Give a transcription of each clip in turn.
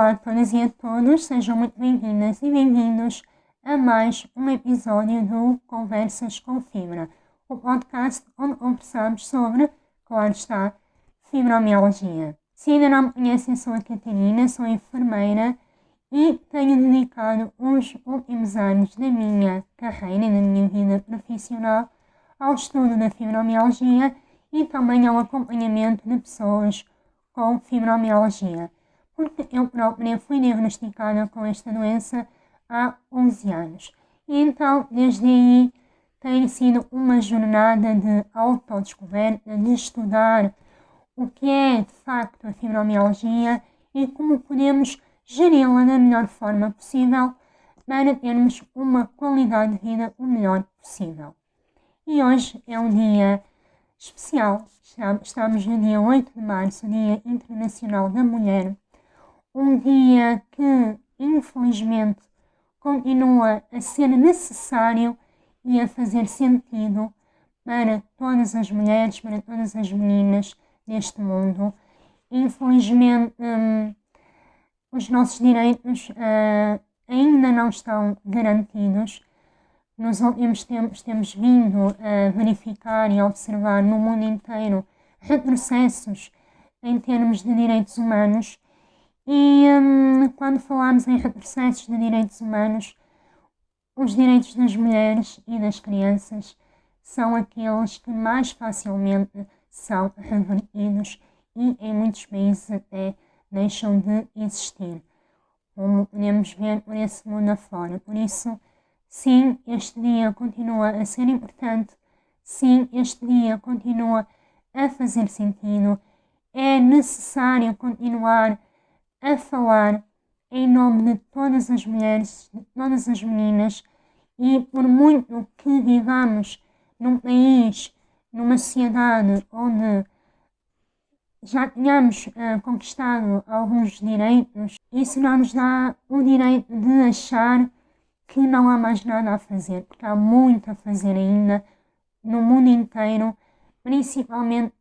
Olá a todas e a todos, sejam muito bem-vindas e bem-vindos a mais um episódio do Conversas com Fibra, o podcast onde conversamos sobre, claro está, fibromialgia. Se ainda não me conhecem, sou a Catarina, sou enfermeira e tenho dedicado os últimos anos da minha carreira e da minha vida profissional ao estudo da fibromialgia e também ao acompanhamento de pessoas com fibromialgia, porque eu própria fui diagnosticada com esta doença há 11 anos. E então, desde aí, tem sido uma jornada de autodescoberta, de estudar o que é, de facto, a fibromialgia e como podemos geri-la da melhor forma possível para termos uma qualidade de vida o melhor possível. E hoje é um dia especial, estamos no dia 8 de março, Dia Internacional da Mulher, um dia que, infelizmente, continua a ser necessário e a fazer sentido para todas as mulheres, para todas as meninas deste mundo. Infelizmente, os nossos direitos ainda não estão garantidos. Nos últimos tempos temos vindo a verificar e a observar no mundo inteiro retrocessos em termos de direitos humanos. E quando falamos em retrocessos de direitos humanos, os direitos das mulheres e das crianças são aqueles que mais facilmente são revertidos e em muitos países até deixam de existir, como podemos ver por esse mundo afora. Por isso, sim, este dia continua a ser importante, sim, este dia continua a fazer sentido, é necessário continuar a falar em nome de todas as mulheres, de todas as meninas, e por muito que vivamos num país, numa sociedade onde já tenhamos conquistado alguns direitos, isso não nos dá o direito de achar que não há mais nada a fazer, porque há muito a fazer ainda no mundo inteiro, principalmente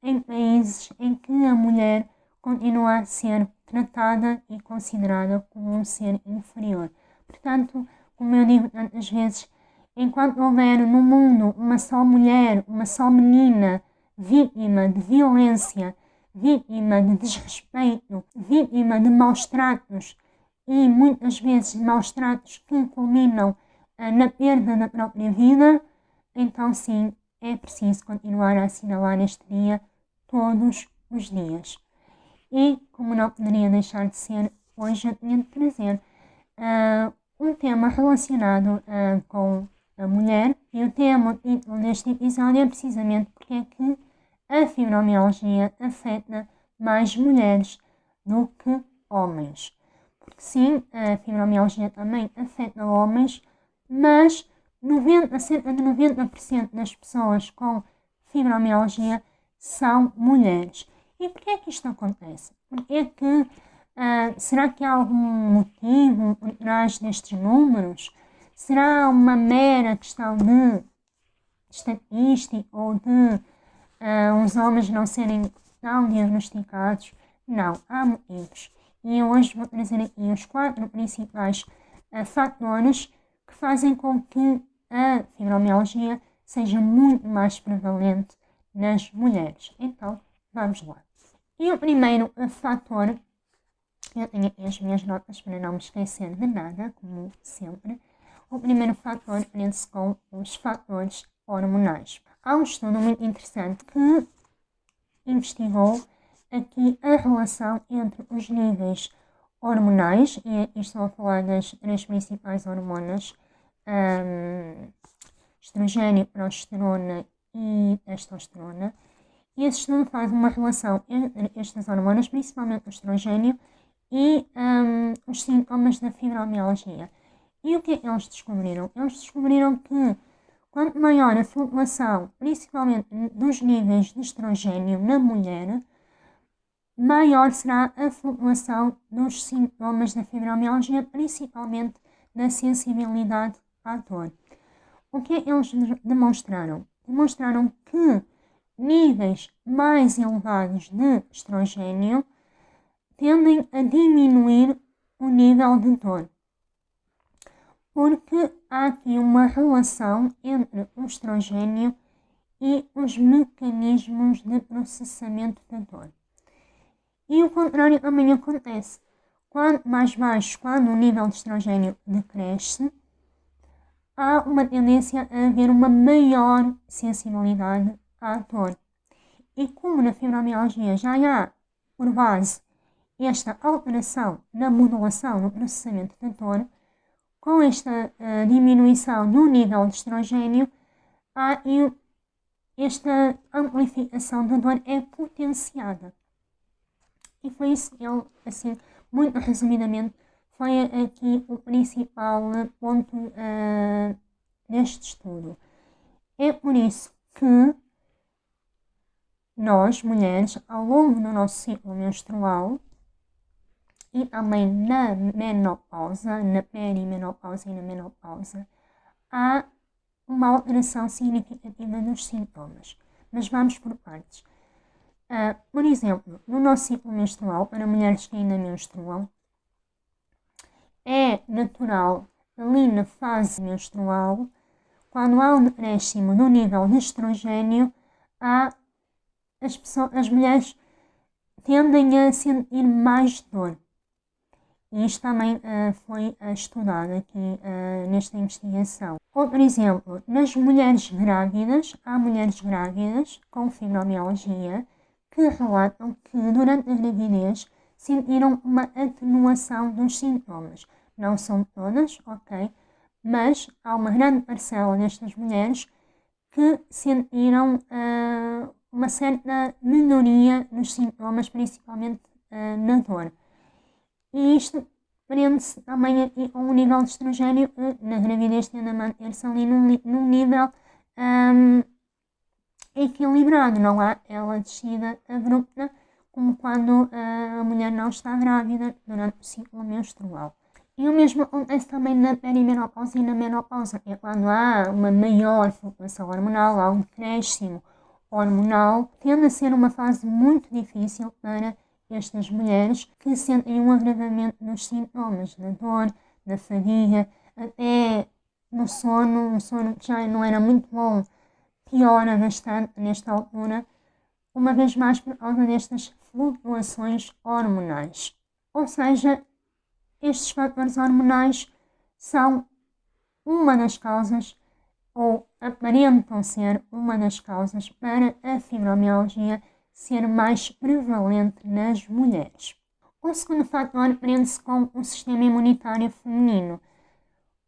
em países em que a mulher continua a ser tratada e considerada como um ser inferior. Portanto, como eu digo tantas vezes, enquanto houver no mundo uma só mulher, uma só menina vítima de violência, vítima de desrespeito, vítima de maus tratos e muitas vezes maus tratos que culminam na perda da própria vida, então sim, é preciso continuar a assinalar este dia todos os dias. E, como não poderia deixar de ser, hoje eu tinha de trazer um tema relacionado com a mulher, e o título deste episódio é precisamente porque é que a fibromialgia afeta mais mulheres do que homens. Porque sim, a fibromialgia também afeta homens, mas cerca de 90% das pessoas com fibromialgia são mulheres. E porquê é que isto acontece? Porquê é que, será que há algum motivo por trás destes números? Será uma mera questão de estatística ou de os homens não serem tão diagnosticados? Não, há motivos. E eu hoje vou trazer aqui os 4 principais fatores que fazem com que a fibromialgia seja muito mais prevalente nas mulheres. Então, vamos lá. E o primeiro fator, eu tenho aqui as minhas notas para não me esquecer de nada, como sempre. O primeiro fator prende-se com os fatores hormonais. Há um estudo muito interessante que investigou aqui a relação entre os níveis hormonais, e aqui estou a falar das 3 principais hormonas, estrogênio, progesterona e testosterona. E esse estudo faz uma relação entre estas hormonas, principalmente o estrogênio, e os sintomas da fibromialgia. E o que é que eles descobriram? Eles descobriram que quanto maior a flutuação, principalmente dos níveis de estrogênio na mulher, maior será a flutuação dos sintomas da fibromialgia, principalmente da sensibilidade à dor. O que é que eles demonstraram? Demonstraram que níveis mais elevados de estrogênio tendem a diminuir o nível de dor, porque há aqui uma relação entre o estrogênio e os mecanismos de processamento da dor. E o contrário também acontece. Quanto mais baixo, quando o nível de estrogênio decresce, há uma tendência a haver uma maior sensibilidade à dor. E como na fibromialgia já há, por base, esta alteração na modulação no processamento da dor, com esta diminuição do nível de estrogênio, esta amplificação da dor é potenciada. E foi isso que ele, assim, muito resumidamente, foi aqui o principal ponto deste estudo. É por isso que nós, mulheres, ao longo do nosso ciclo menstrual e também na menopausa, na perimenopausa e na menopausa, há uma alteração significativa dos sintomas. Mas vamos por partes. Por exemplo, no nosso ciclo menstrual, para mulheres que ainda menstruam, é natural, ali na fase menstrual, quando há um decréscimo do nível de estrogênio, as mulheres tendem a sentir mais dor. E isto também foi estudado aqui nesta investigação. Ou, por exemplo, nas mulheres grávidas, há mulheres grávidas com fibromialgia que relatam que durante a gravidez sentiram uma atenuação dos sintomas. Não são todas, ok, mas há uma grande parcela destas mulheres que sentiram uma certa melhoria nos sintomas, principalmente na dor. E isto prende-se também aqui a um nível de estrogênio que na gravidez tende a manter-se ali num nível equilibrado, não há ela descida abrupta como quando a mulher não está grávida durante o ciclo menstrual. E o mesmo acontece também na perimenopausa e na menopausa, é quando há uma maior flutuação hormonal, há um decréscimo hormonal, tende a ser uma fase muito difícil para estas mulheres que sentem um agravamento nos sintomas da dor, da fadiga, até no sono, um sono que já não era muito bom, piora bastante nesta altura, uma vez mais por causa destas flutuações hormonais. Ou seja, estes fatores hormonais são uma das causas, ou aparentam ser uma das causas para a fibromialgia ser mais prevalente nas mulheres. O segundo fator prende-se com o sistema imunitário feminino.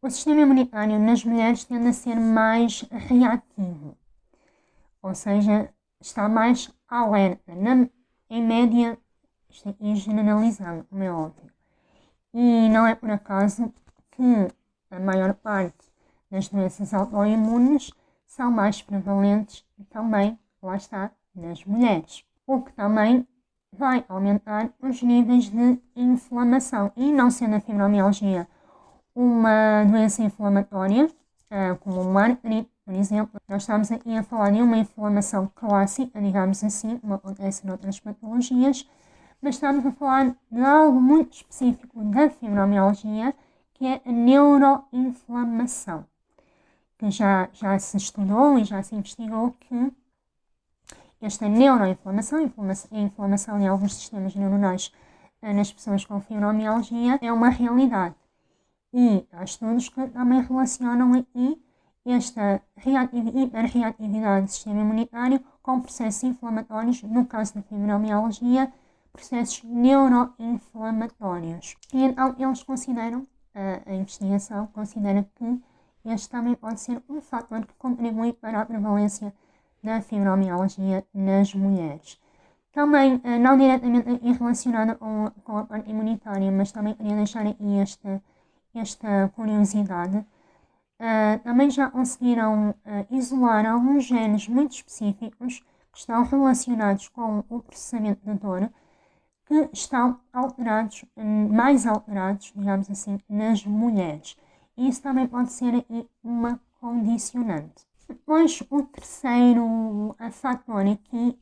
O sistema imunitário nas mulheres tende a ser mais reativo, ou seja, está mais alerta, em média, isto aqui generalizando, como é óbvio. E não é por acaso que a maior parte das doenças autoimunes são mais prevalentes também, lá está, nas mulheres. O que também vai aumentar os níveis de inflamação. E não sendo a fibromialgia uma doença inflamatória, como uma artrite, por exemplo, nós estamos aqui a falar de uma inflamação clássica, digamos assim, como acontece noutras patologias, mas estamos a falar de algo muito específico da fibromialgia, que é a neuroinflamação, que já se estudou e já se investigou que esta neuroinflamação, a inflamação em alguns sistemas neuronais nas pessoas com fibromialgia, é uma realidade. E há estudos que também relacionam aqui esta hiperreatividade do sistema imunitário com processos inflamatórios, no caso da fibromialgia, processos neuroinflamatórios. E então eles consideram, a investigação considera que este também pode ser um fator que contribui para a prevalência da fibromialgia nas mulheres. Também, não diretamente relacionada com a parte imunitária, mas também queria deixar aqui esta curiosidade. Também já conseguiram isolar alguns genes muito específicos que estão relacionados com o processamento da dor, que estão alterados, mais alterados, digamos assim, nas mulheres. E isso também pode ser aqui uma condicionante. Depois, o terceiro fator aqui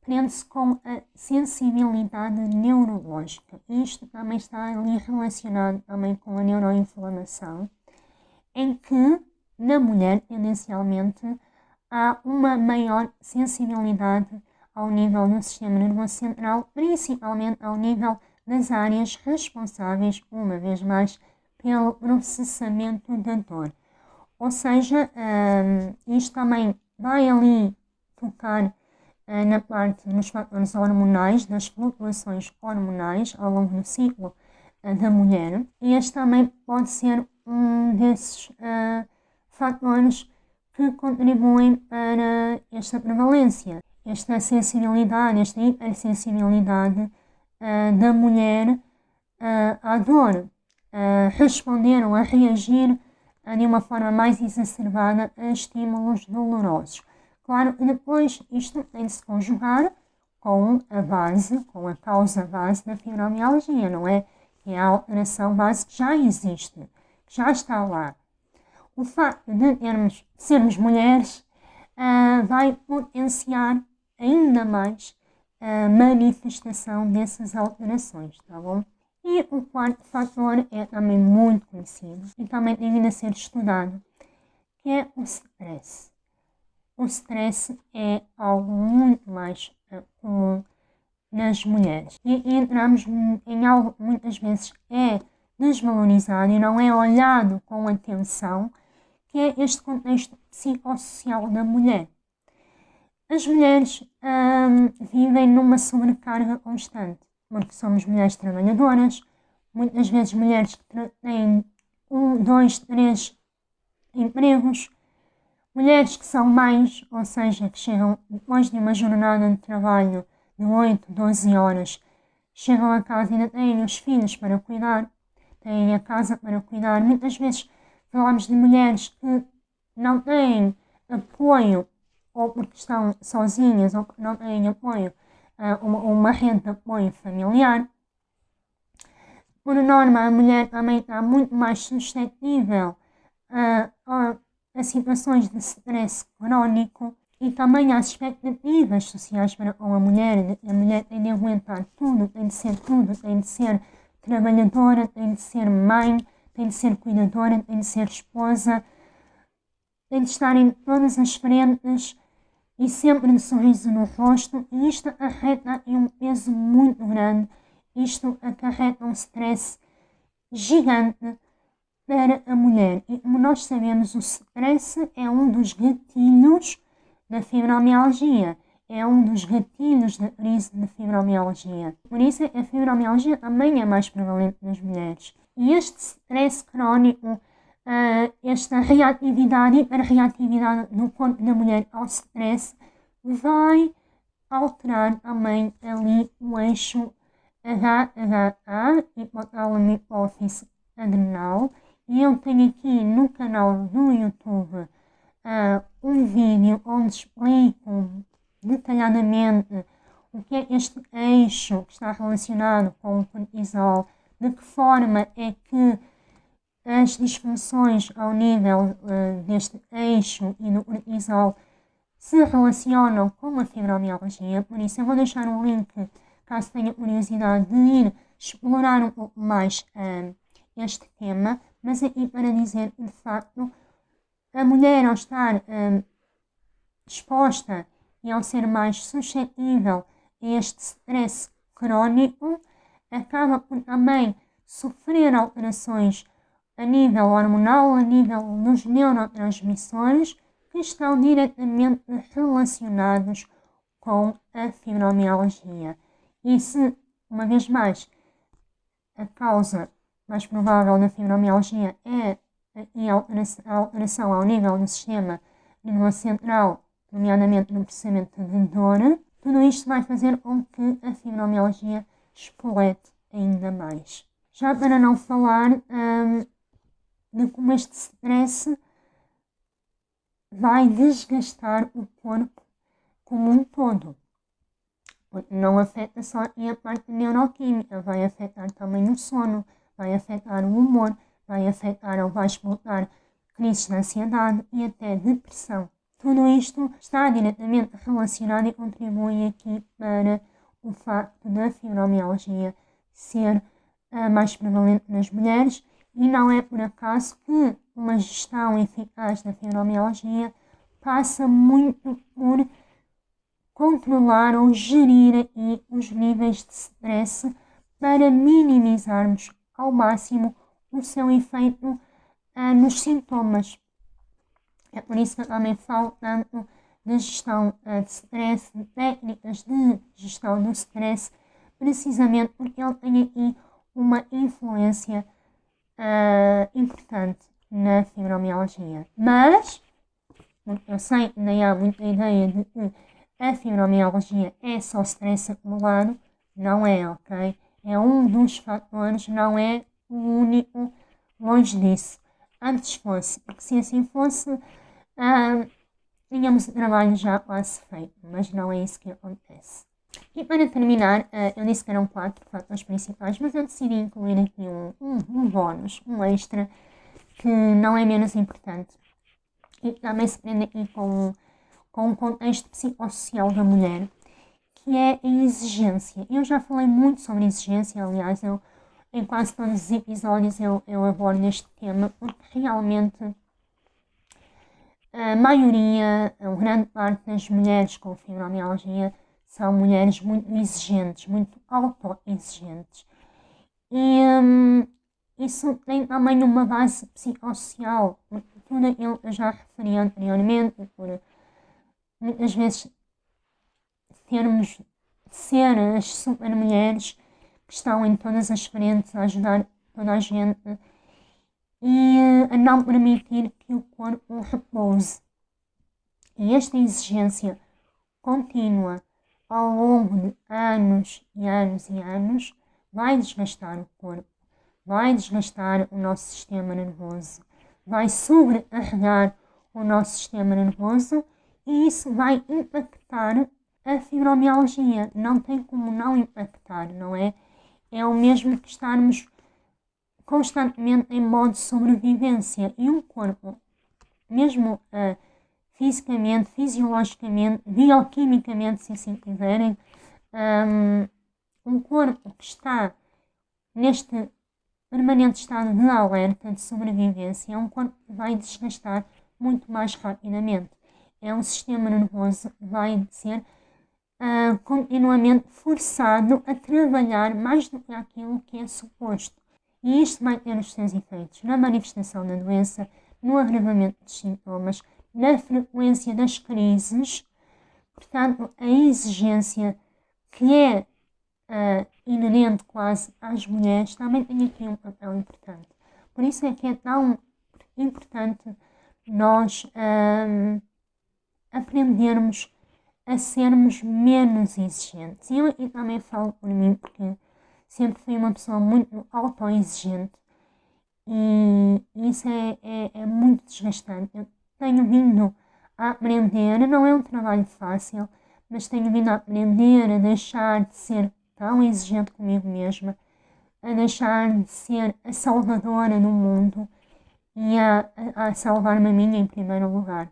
prende-se com a sensibilidade neurológica. Isto também está ali relacionado também com a neuroinflamação, em que na mulher, tendencialmente, há uma maior sensibilidade ao nível do sistema nervoso central, principalmente ao nível das áreas responsáveis, uma vez mais, pelo processamento da dor. Ou seja, isto também vai ali tocar na parte dos fatores hormonais, das flutuações hormonais ao longo do ciclo da mulher. E este também pode ser um desses fatores que contribuem para esta prevalência, esta sensibilidade, esta hipersensibilidade da mulher à dor, a responder ou a reagir de uma forma mais exacerbada a estímulos dolorosos. Claro que depois isto tem de se conjugar com a base, com a causa base da fibromialgia, não é? Que é a alteração base que já existe, que já está lá. O facto de sermos mulheres vai potenciar ainda mais a manifestação dessas alterações, tá bom? E o quarto fator é também muito conhecido e também tem vindo a ser estudado, que é o stress. O stress é algo muito mais comum nas mulheres e entramos em algo que muitas vezes é desvalorizado e não é olhado com atenção, que é este contexto psicossocial da mulher. As mulheres vivem numa sobrecarga constante, porque somos mulheres trabalhadoras, muitas vezes mulheres que têm 1, 2, 3 empregos, mulheres que são mães, ou seja, que chegam depois de uma jornada de trabalho de 8, 12 horas, chegam a casa e ainda têm os filhos para cuidar, têm a casa para cuidar. Muitas vezes falamos de mulheres que não têm apoio, ou porque estão sozinhas, ou porque não têm apoio, uma rede de apoio familiar. Por norma, a mulher também está muito mais suscetível a situações de stress crónico e também às expectativas sociais para com a mulher. A mulher tem de aguentar tudo, tem de ser tudo, tem de ser trabalhadora, tem de ser mãe, tem de ser cuidadora, tem de ser esposa, tem de estar em todas as frentes e sempre de sorriso no rosto, e isto acarreta um peso muito grande, isto acarreta um stress gigante para a mulher. E como nós sabemos, o stress é um dos gatilhos da fibromialgia, é um dos gatilhos da crise de fibromialgia. Por isso, a fibromialgia também é mais prevalente nas mulheres. E este stress crónico, esta reatividade, hiperreatividade do corpo da mulher ao stress, vai alterar também ali o eixo HHA, hipotálamo hipófise adrenal. E eu tenho aqui no canal do YouTube um vídeo onde explico detalhadamente o que é este eixo que está relacionado com o cortisol, de que forma é que as disfunções ao nível deste eixo e do cortisol se relacionam com a fibromialgia. Por isso eu vou deixar um link, caso tenha curiosidade de ir explorar um pouco mais este tema, mas aqui para dizer que, de facto, a mulher, ao estar exposta e ao ser mais suscetível a este stress crónico, acaba por também sofrer alterações a nível hormonal, a nível dos neurotransmissores, que estão diretamente relacionados com a fibromialgia. E se, uma vez mais, a causa mais provável da fibromialgia é a alteração ao nível do sistema nervoso central, nomeadamente no processamento de dor, tudo isto vai fazer com que a fibromialgia espolete ainda mais. Já para não falar de como este stress vai desgastar o corpo como um todo. Não afeta só a parte neuroquímica, vai afetar também o sono, vai afetar o humor, vai afetar ou vai explotar crises de ansiedade e até depressão. Tudo isto está diretamente relacionado e contribui aqui para o facto da fibromialgia ser mais prevalente nas mulheres, e não é por acaso que uma gestão eficaz da fibromialgia passa muito por controlar ou gerir aqui os níveis de stress para minimizarmos ao máximo o seu efeito nos sintomas. É por isso que eu também falo tanto de gestão de stress, de técnicas de gestão do stress, precisamente porque ele tem aqui uma influência importante na fibromialgia. Mas, porque eu sei que nem há muita ideia de que a fibromialgia é só stress acumulado, não é, ok? É um dos fatores, não é o único, longe disso. Antes fosse, porque se assim fosse, tínhamos o trabalho já quase feito, mas não é isso que acontece. E para terminar, eu disse que eram 4 fatores principais, mas eu decidi incluir aqui um bónus, um extra, que não é menos importante. E também se prende aqui com o contexto psicossocial da mulher, que é a exigência. Eu já falei muito sobre exigência, aliás, em quase todos os episódios eu abordo este tema, porque realmente a maioria, a grande parte das mulheres com fibromialgia são mulheres muito exigentes, muito auto-exigentes. E isso tem também uma base psicossocial, porque tudo aquilo que eu já referi anteriormente, por muitas vezes termos de ser as super mulheres que estão em todas as frentes a ajudar toda a gente e a não permitir que o corpo repouse. E esta exigência contínua ao longo de anos e anos e anos vai desgastar o corpo, vai desgastar o nosso sistema nervoso, vai sobrecarregar o nosso sistema nervoso e isso vai impactar a fibromialgia. Não tem como não impactar, não é? É o mesmo que estarmos constantemente em modo de sobrevivência e um corpo, mesmo fisicamente, fisiologicamente, bioquimicamente, se assim quiserem, um corpo que está neste permanente estado de alerta, de sobrevivência, é um corpo que vai desgastar muito mais rapidamente. É um sistema nervoso que vai ser continuamente forçado a trabalhar mais do que aquilo que é suposto. E isto vai ter os seus efeitos na manifestação da doença, no agravamento dos sintomas, na frequência das crises. Portanto, a exigência que é inerente quase às mulheres também tem aqui um papel importante. Por isso é que é tão importante nós aprendermos a sermos menos exigentes. E eu aqui também falo por mim, porque sempre fui uma pessoa muito auto-exigente e isso é muito desgastante. Eu tenho vindo a aprender, não é um trabalho fácil, mas tenho vindo a aprender a deixar de ser tão exigente comigo mesma, a deixar de ser a salvadora do mundo e a salvar-me a mim em primeiro lugar.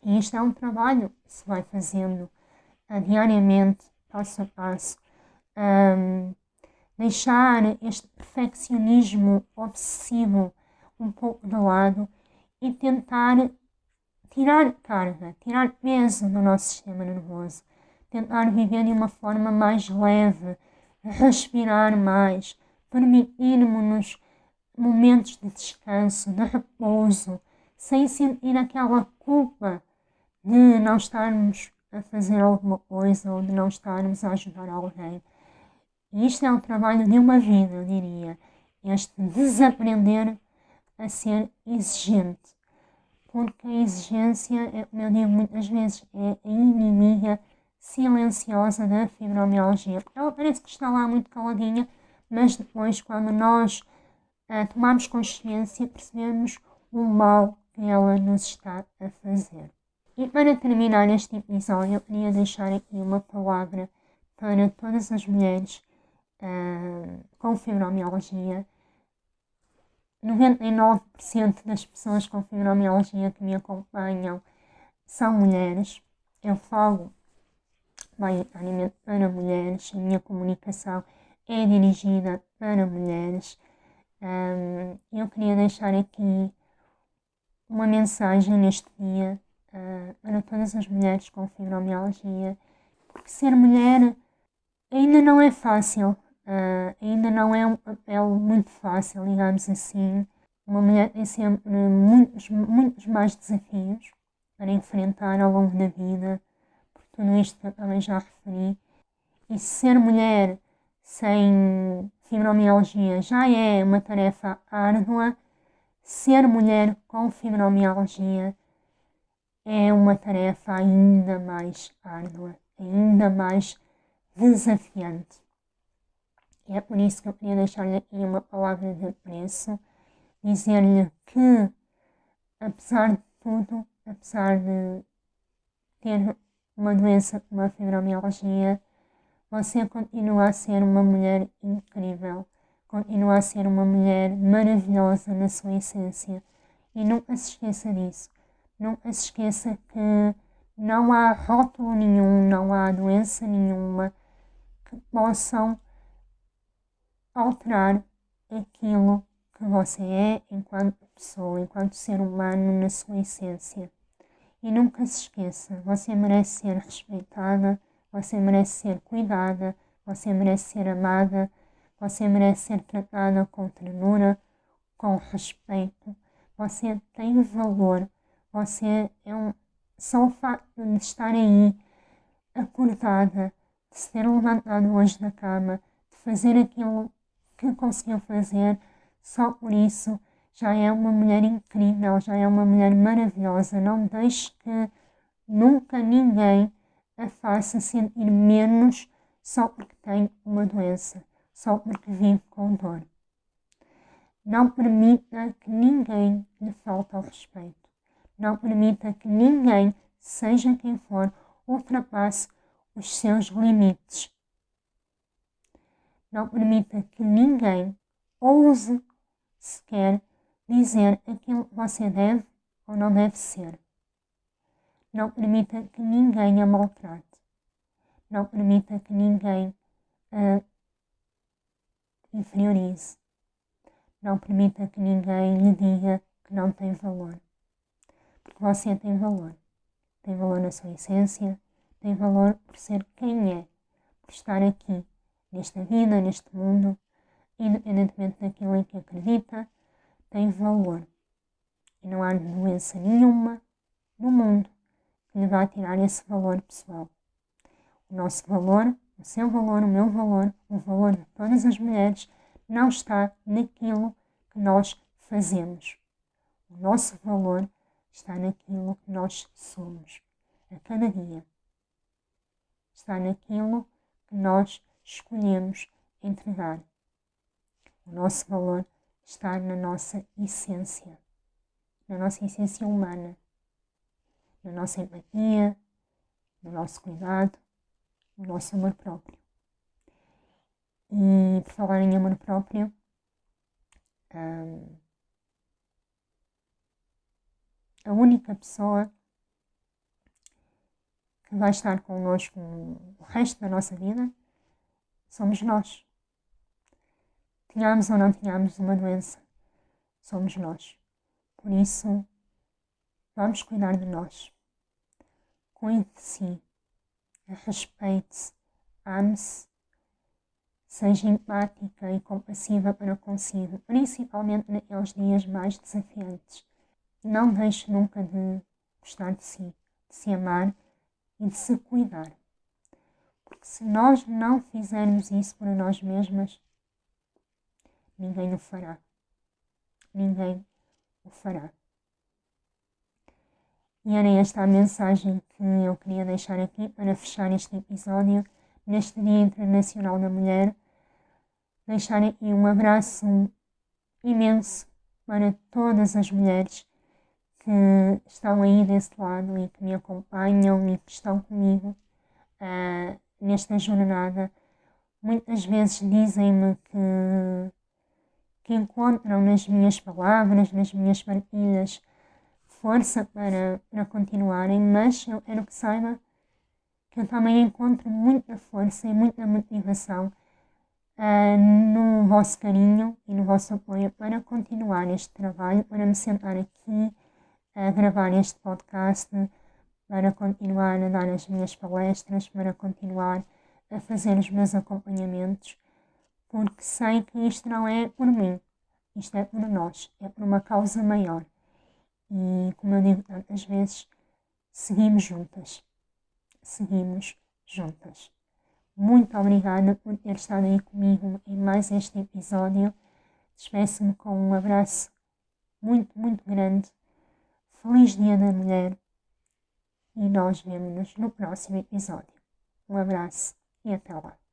E isto é um trabalho que se vai fazendo diariamente, passo a passo. Deixar este perfeccionismo obsessivo um pouco de lado e tentar tirar carga, tirar peso do nosso sistema nervoso, tentar viver de uma forma mais leve, respirar mais, permitirmos-nos momentos de descanso, de repouso, sem sentir aquela culpa de não estarmos a fazer alguma coisa ou de não estarmos a ajudar alguém. E isto é o trabalho de uma vida, eu diria. Este desaprender a ser exigente. Porque a exigência, como eu digo muitas vezes, é a inimiga silenciosa da fibromialgia. Ela parece que está lá muito caladinha, mas depois, quando nós tomamos consciência, percebemos o mal que ela nos está a fazer. E para terminar este episódio, eu queria deixar aqui uma palavra para todas as mulheres com fibromialgia. 99% das pessoas com fibromialgia que me acompanham são mulheres. Eu falo maioritariamente para mulheres, a minha comunicação é dirigida para mulheres. Eu queria deixar aqui uma mensagem neste dia para todas as mulheres com fibromialgia, porque ser mulher ainda não é fácil, ainda não é um papel muito fácil, digamos assim. Uma mulher tem sempre muitos mais desafios para enfrentar ao longo da vida, por tudo isto que eu também já referi. E ser mulher sem fibromialgia já é uma tarefa árdua, ser mulher com fibromialgia é uma tarefa ainda mais árdua, ainda mais desafiante. E é por isso que eu queria deixar-lhe aqui uma palavra de apreço, dizer-lhe que, apesar de tudo, apesar de ter uma doença como a fibromialgia, você continua a ser uma mulher incrível, continua a ser uma mulher maravilhosa na sua essência. E nunca se esqueça disso. Nunca se esqueça que não há rótulo nenhum, não há doença nenhuma que possam alterar aquilo que você é enquanto pessoa, enquanto ser humano na sua essência. E nunca se esqueça, você merece ser respeitada, você merece ser cuidada, você merece ser amada, você merece ser tratada com ternura, com respeito. Você tem valor, você é só o facto de estar aí, acordada, de se ter levantado hoje da cama, de fazer aquilo que conseguiu fazer, só por isso já é uma mulher incrível, já é uma mulher maravilhosa. Não deixe que nunca ninguém a faça sentir menos só porque tem uma doença, só porque vive com dor. Não permita que ninguém lhe falte ao respeito. Não permita que ninguém, seja quem for, ultrapasse os seus limites. Não permita que ninguém ouse sequer dizer aquilo que você deve ou não deve ser. Não permita que ninguém a maltrate. Não permita que ninguém a inferiorize. Não permita que ninguém lhe diga que não tem valor. Porque você tem valor. Tem valor na sua essência, tem valor por ser quem é, por estar aqui, nesta vida, neste mundo, independentemente daquilo em que acredita, tem valor. E não há doença nenhuma no mundo que lhe vá tirar esse valor pessoal. O nosso valor, o seu valor, o meu valor, o valor de todas as mulheres, não está naquilo que nós fazemos. O nosso valor está naquilo que nós somos, a cada dia. Está naquilo que nós escolhemos entregar. O nosso valor está na nossa essência humana, na nossa empatia, no nosso cuidado, no nosso amor próprio. E por falar em amor próprio, a única pessoa que vai estar connosco o resto da nossa vida somos nós. Tenhamos ou não tenhamos uma doença, somos nós. Por isso, vamos cuidar de nós. Cuide de si, respeite-se, ame-se, seja empática e compassiva para consigo, principalmente naqueles dias mais desafiantes. Não deixe nunca de gostar de si, de se amar e de se cuidar. Porque se nós não fizermos isso por nós mesmas, ninguém o fará. Ninguém o fará. E era esta a mensagem que eu queria deixar aqui para fechar este episódio, neste Dia Internacional da Mulher. Deixar aqui um abraço imenso para todas as mulheres que estão aí desse lado e que me acompanham e que estão comigo nesta jornada. Muitas vezes dizem-me que encontram nas minhas palavras, nas minhas partilhas, força para continuarem, mas eu quero que saiba que eu também encontro muita força e muita motivação no vosso carinho e no vosso apoio para continuar este trabalho, para me sentar aqui a gravar este podcast, para continuar a dar as minhas palestras, para continuar a fazer os meus acompanhamentos, porque sei que isto não é por mim, isto é por nós, é por uma causa maior. E, como eu digo tantas vezes, seguimos juntas. Seguimos juntas. Muito obrigada por ter estado aí comigo em mais este episódio. Despeço-me com um abraço muito, muito grande. Feliz Dia da Mulher. E nós vemo-nos no próximo episódio. Um abraço e até lá.